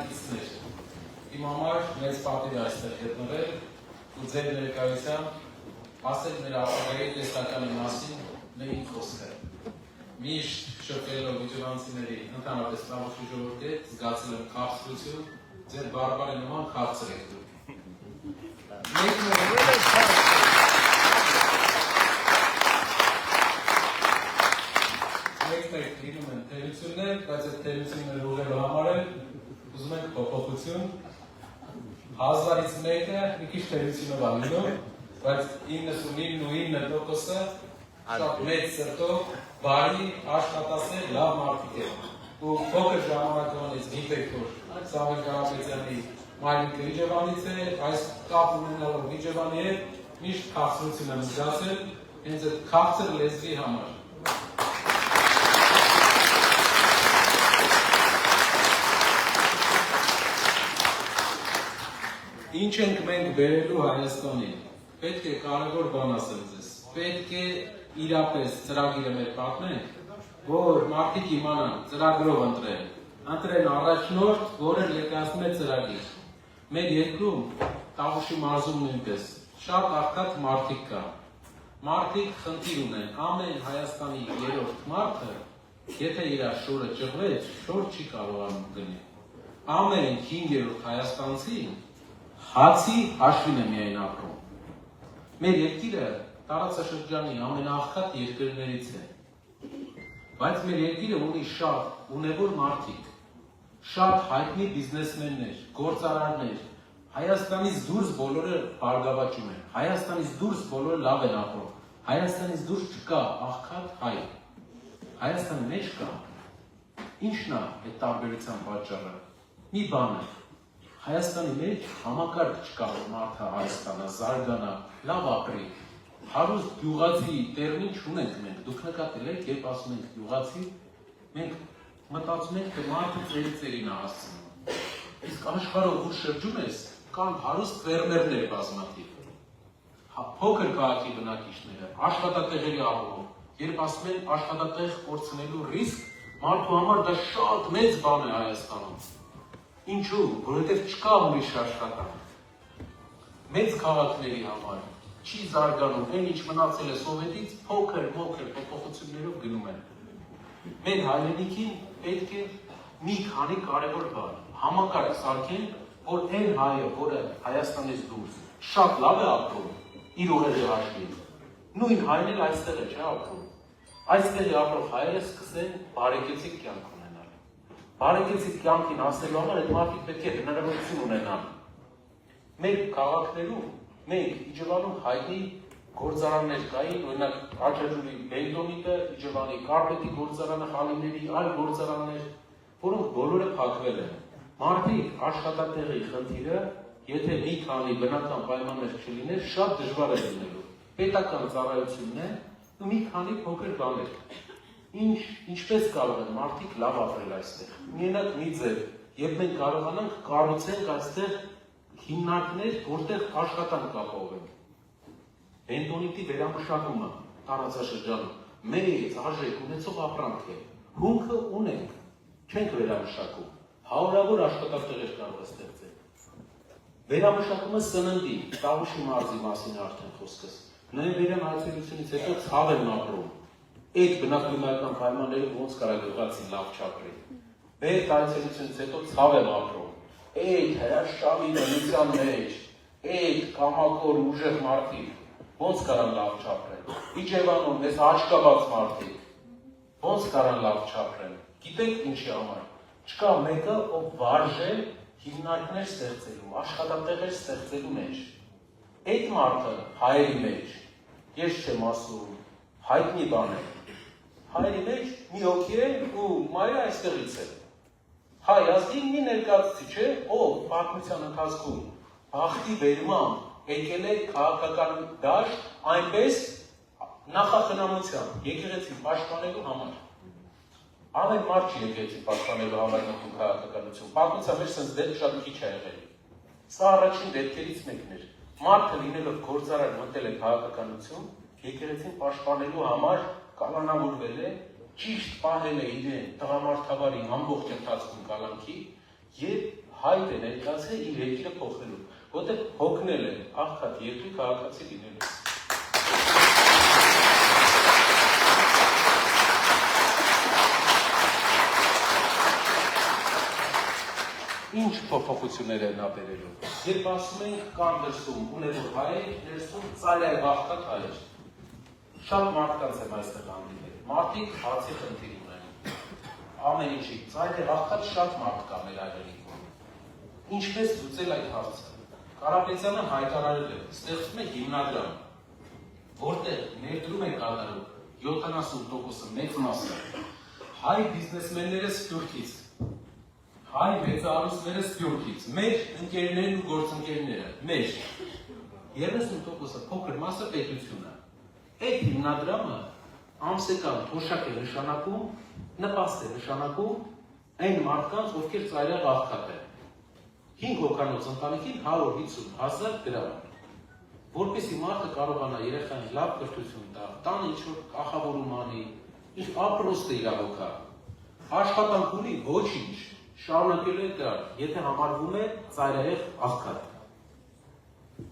բնակիչներ, իմ համար մեծ պատիվ է այստեղ գտնվել ու ձեր ներկայությամբ ասել մեր ապագայի տեսականի մասին մեր խոսքը։ Միշտ շփվելով իջևանցիների ընդհանրապես Տավուշի ժողովրդի հետ զգացել եմ քաղցրություն, ձեր բարբարի նման քաղցր եք դուք։ Մեկ լինում են թերություններ, բայց այդ թերությունները ուղղելու համար ուզում ենք փոփոխություն։ 1000-ից մեկը մի քիչ թերությունով է լինում, բայց 99.9%-ը շատ մեծ սրտով, բարի, աշխատասեր, լավ մարդիկ են։ Ու փոքր ժամանակվանից գիտեք, որ Սամվել Կարապետյանի մայրիկը Իջևանից է, այս կապ ունենալով Իջևանի հետ միշտ քաղցրություն եմ զգացել, հենց այդ քաղցր լեզվի համար։ Ինչ ենք մենք բերելու Հայաստանին, պետք է կարևոր բան ասեմ ձեզ, պետք է իրապես ծրագիրը մեր պատմենք, որ մարդիկ իմանան ծրագրով ընտրեն առաջնորդ, որը ներկայացնում է ծրագիր։ Մեր երկրում, Տավուշի մարզում նույնպես, շատ աղքատ մարդիկ կա, մարդիկ խնդիր ունեն, ամեն Հայաստանի երրորդ մարդը, եթե իր շորը ճղվեց, շոր չի կարողանում գնել, ամեն 5-րդ հայաստանցի հացի հաշվին է միայն ապրում։ Մեր երկիրը տարածաշրջանի ամենաաղքատ երկրներից է, բայց մեր երկիրը ունի շատ ունևոր մարդիկ, շատ հայտնի բիզնեսմեններ, գործարարներ, Հայաստանից դուրս բոլորը բարգավաճում են, Հայաստանից դուրս բոլորը լավ են ապրում, Հայաստանից դուրս չկա աղքատ հայ, Հայաստանի մեջ կա, ինչն է այդ տարբերության պատճառը, մի բան է, Հայաստանի մեջ համակարգ չկա, որ մարդը Հայաստանա, զարգանա, լավ ապրի, հարուստ գյուղացի տերմին չունենք մենք, դուք նկատել եք, երբ ասում ենք գյուղացի, մենք մտածում ենք, թե մարդը ծերի-ծերին է հասցնում, իսկ աշխարհով ուր շրջում ես, կան հարուստ ֆերմերներ բազմաթիվ, փոքր քաղաքի բնակիչները, աշխատատեղերի ապահով, երբ ասում են աշխատատեղ կորցնելու ռիսկ, մարդու համար դա շատ մեծ բան է Հայաստանում։ Ինչու, որովհետև չկա ուրիշ աշխատանք։ Մեծ քաղաքների համար չի զարգանում, այն ինչ մնացել է Սովետից, փոքր-փոքր փոփոխություններով գնում են։ Մեր հայրենիքին պետք է մի քանի կարևոր բան, համակարգ սարքեն, որ այն հայը, որը Հայաստանից դուրս շատ լավ է ապրում, իր ուղեղի հաշվին, նույն հայն էլ այստեղ է չէ ապրում։ Այստեղ է ապրող հայերը սկսեն բարեկեցիկ կյանք ունենալ։ Բարեկեցիկ կյանքին հասնելու համար այդ մարդիկ պետք է հնարավորություն ունենան։ Մեր քաղաքներում, մենք Իջևանում հայտնի գործարաններ կային, օրինակ Աչաջուրի Բենդոնիտը, Իջևանի Կարպետի գործարանը, Խալիների, այլ գործարաններ, որոնք բոլորը փակվել են։ Մարդիկ աշխատատեղի խնդիրը, եթե մի քանի բնական պայմաններ չլիներ, շատ դժվար է լինելու։ Պետական ծառայությունն է ու մի քանի փոքր բաներ։ Ինչպես կարող են մարդիկ լավ ապրել այստեղ։ Միենակ մի ձև, երբ մենք կարողանանք կառուցենք այստեղ հիմնարկներ, որտեղ աշխատանք ապահովենք։ Բենդոնիտի վերամշակումը տարածաշրջանում մեծ արժեք ունեցող ապրանք է։ Հումքը ունենք, չենք վերամշակում։ Հարյուրավոր աշխատատեղեր կարող է ստեղծել։ Վերամշակումը սննդի, Տավուշի մարզի մասին արդեն խոսքս։ Նոյեմբերյան այցելությունից հետո ցավ են ապրում։ Այդ բնակլիմայական պայմաններում ոնց կարա գյուղացին լավ չապրի։ Մեր այցելությունից հետո ցավ են ապրում։ Այդ հրաշալի բնության մեջ, այդ կամակոր ուժեղ մարդիկ ոնց կարան լավ չապրեն։ Իջևանում մեզ աչքաբաց մարդիկ ոնց կարան լավ չապրեն։ Գիտեք ինչի համար։ Չկա մեկը, ով վարժե հիմնարկներ ստեղծելու, աշխատատեղեր ստեղծելու մեջ։ Այդ մարդը հայերի մեջ, ես չեմ ասում, հայտնի բան է։ Հայերի մեջ մի հոգի է ու մայրը այստեղից է։ Հայ ազգի մի ներկայացուցիչ է, ով պատմության ընթացքում բախտի բերմամբ եկել է քաղաքական դաշտ այնպես նախախնամությամբ եկեղեցին պաշտպանելու համար։ Ամեն մարդ չի եկեղեցին պաշտպանելու համար մտնում քաղաքականություն։ Պատմության մեջ սենց դեպք շատ քիչ է եղել։ Սա առաջին դեպքերից մեկն էր։ Մարդը լինելով գործարար մտել է քաղաքականություն, եկեղեցին պաշտպանելու համար կալանավորվել է, ճիշտ պահել է իրեն տղամարդավարի ամբողջ ընթացքում կալանքի Եվ հայտ է ներկայացել իր երկիրը փոխելու, որտեղ հոգնել է աղքատ երկրի քաղաքացի լինելու։ Ինչ փոփոխություններ են ապերելու։ Երբ ասում ենք կան դրսում ունելով հայեր, ներսում ծայրահեղ աղքատ հայեր։ Շատ մարդկանց եմ այստեղ հանդիպել։ Մարդիկ հացի խնդիր ունեն։ Ամեն ինչի ծայրահեղ աղքատ շատ մարդ կա մեր հայրենիքում։ Ինչպես լուծել այդ հարցը։ Կարապետյանը հայտարարել է, ստեղծում է հիմնադրամ, որտեղ ներդրում է կատարում 70%-ը մեծ մասը հայ բիզնեսմենները Սփյուռքից, հայ մեծարուսները Սփյուռքից, մեր ընկերներն ու գործընկերները, մեր 30%-ը փոքր մասը պետությունը։ Այդ հիմնադրամը ամսական թոշակ է նշանակում, նպաստ է նշանակում այն մարդկանց, ովքեր ծայրահեղ աղքատ են։ 5 հոգանոց ընտանիքին 150,000 դրամ, որպեսզի մարդը կարողանա երեխային լավ կրթություն տա, տանը ինչ-որ կախավորում անի, իր ապրոստը իրավոքա, աշխատանք ունի ոչինչ, շարունակելու է դրան, եթե համարվում է ծայրահեղ աղքատ։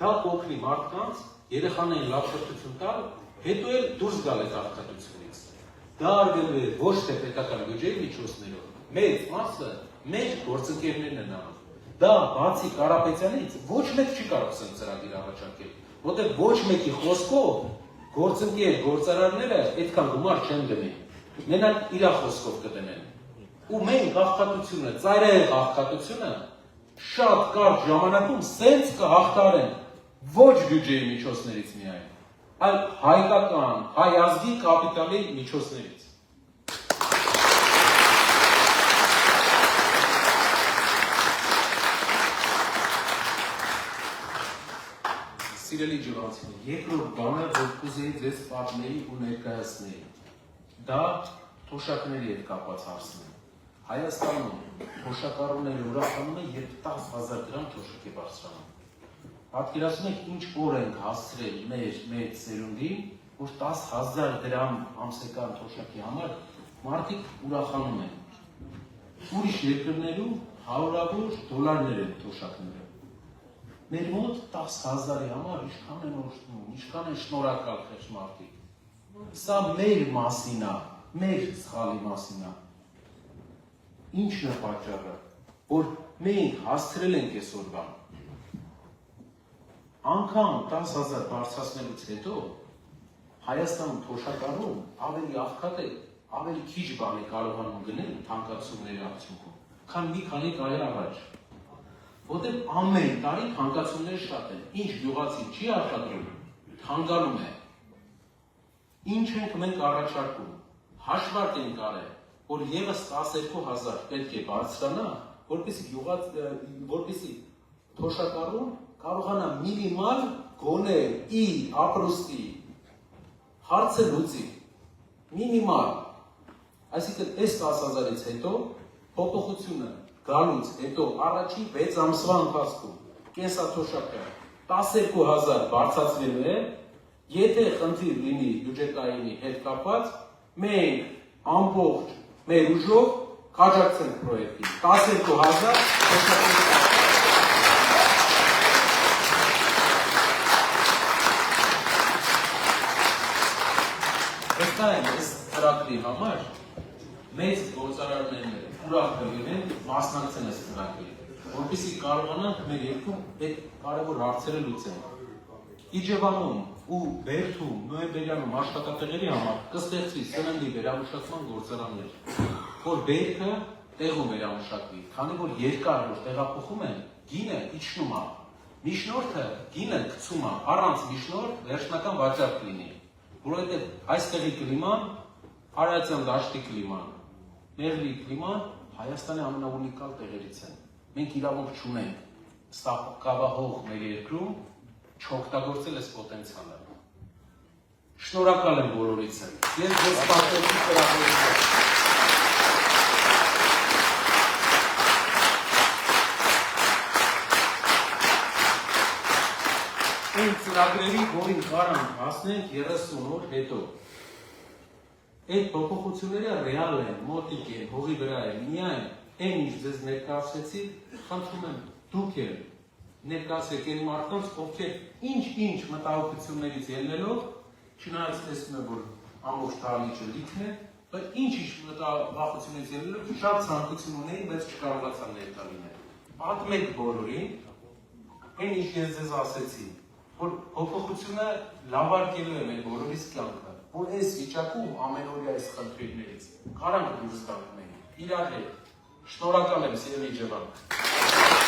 Դա կօգնի մարդկանց երեխաներին լավ կրթություն տալ, հետո էլ դուրս գալ այդ աղքատությունից։ Դա արվելու է ոչ թե պետական բյուջեի միջոցներով, մեծ մասը մեր գործընկերներն են անում։ Դա բացի Կարապետյանից ոչ մեկ չի կարող սենց ծրագիր առաջարկել, որտեղ ոչ մեկի խոսքով գործընկեր գործարարները այդքան գումար չեն դնի, մենակ իր խոսքով կդնեն։ Ու մենք աղքատությունը, ծայրահեղ աղքատությունը շատ կարճ ժամանակում սենց կհաղթարեն ոչ բյուջեի միջոցներից միայն, այլ հայկական, հայ ազգի կապիտալի միջոցներից։ Սիրելի ջղացիներ, երկրորդ բանը, որ կուզեի ձեզ պատմեի ու ներկայացնեի, դա թոշակների հետ կապված հարցն է։ Հայաստանում թոշակառուները ուրախանում են, երբ 10,000 դրամ թոշակ է բարձրանում։ Պատկերացնում եք ինչ օր ենք հասցրել մեր մեծ սերունդին, որ 10,000 դրամ ամսական թոշակի համար մարդիկ ուրախանում են։ Ուրիշ երկրներում հարյուրավոր դոլարներ են թոշակները։ Մեր մոտ 10,000-ի համար ինչքան են օժտում, ինչքան են շնորհակալ խեղճ մարդիկ։ Սա մեր մասին է, մեր սխալի մասին է։ Ինչն է պատճառը, որ մենք հասցրել ենք այսօրվան։ Անգամ 10,000 բարձրացնելուց հետո Հայաստանում թոշակառուն ավելի աղքատ է, ավելի քիչ բան է կարողանում գնել թանկացումների արդյունքում, քան մի քանի տարի առաջ։ Որտեղ ամեն տարի թանկացումները շատ են, ինչ գյուղացի չի արտադրում, թանկանում է։ Ինչ ենք մենք առաջարկում, հաշվարկ ենք արել, որ ևս 12,000 պետք է բարձրանա, որպեսզի թոշակառուն կարողանա մինիմալ գոնե իր ապրոստի հարցը լուծի, մինիմալ, այսինքն այս 10,000-ից հետո փոփոխությունը գալուց հետո առաջին 6 ամսվա ընթացքում կենսաթոշակը 12,000 բարձրացվելու է, եթե խնդիր լինի բյուջետայինի հետ կապված, մենք ամբողջ մեր ուժով կաջակցենք պրոյեկտին, 12,000 թոշակի այս ծրագրի համար մեծ գործարարներն ուրախ կլինեն մասնակցեն այս ծրագրին, որպեսզի կարողանանք մեր երկրում այդ կարևոր հարցերը լուծենք։ Իջևանում ու Բերդում, նոյեմբերյանում աշխատատեղերի համար կստեղծվի սննդի վերամշակման գործարաններ, որ բերքը տեղում վերամշակվի, քանի որ երկար որ տեղափոխում են, գինը իջնում է, միջնորդը գինը գցում է, առանց միջնորդ վերջնական վաճառք լինի, որովհետև այստեղի կլիման Արարատյան դաշտի կլիման, Մեղրի կլիման Հայաստանի ամենաունիկալ տեղերից են։ Մենք իրավունք չունենք կավահող մեր երկրում չօգտագործել այս պոտենցիալը։ Շնորհակալ եմ բոլորիցս։ Ես ձեզ պատմեցի ծրագրերը։ Այն ծրագրերի, որին կարանք հասնենք 30 օր հետո։ Այդ փոփոխությունները ռեալ են, մոտիկ են, հողի վրա են, միայն Այն ինչ ձեզ ներկայացրեցի, խնդրում եմ դուք էլ ներկայացրեք այն մարդկանց, ովքեր ինչ-ինչ մտահոգություններից ելնելով, չնայած տեսնում եմ, որ ամբողջ դահլիճը լիքն է, բայց ինչ-ինչ մտահոգություններից ելնելով շատ ցանկություն ունեին, բայց չկարողացան ներկա լինել։ Պատմեք բոլորին, այն ինչ ես ձեզ ասեցի, որ փոփոխությունը լավարկելու է մեր բոլորիս կյանքը, որ այս վիճակում ամենօրյա այս խնդիրներից կարանք դուրս գանք մենք իրար հետ։ Շնորհակալ եմ, սիրելի ջան։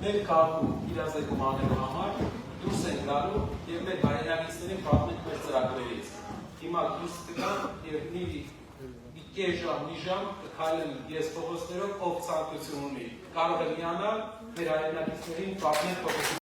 Մեր կարգում իրազեկում անելու համար դուրս ենք գալու եւ մեր հայրենիքներին պատմենք մեր ծրագրերից։ Հիմա դուրս կգան եւ մի կես ժամ, մի ժամ կքայլեն ես փողոցներով, ով ցանկություն ունի կարող է միանալ մեր հայրենիքներին պատմել փողոցի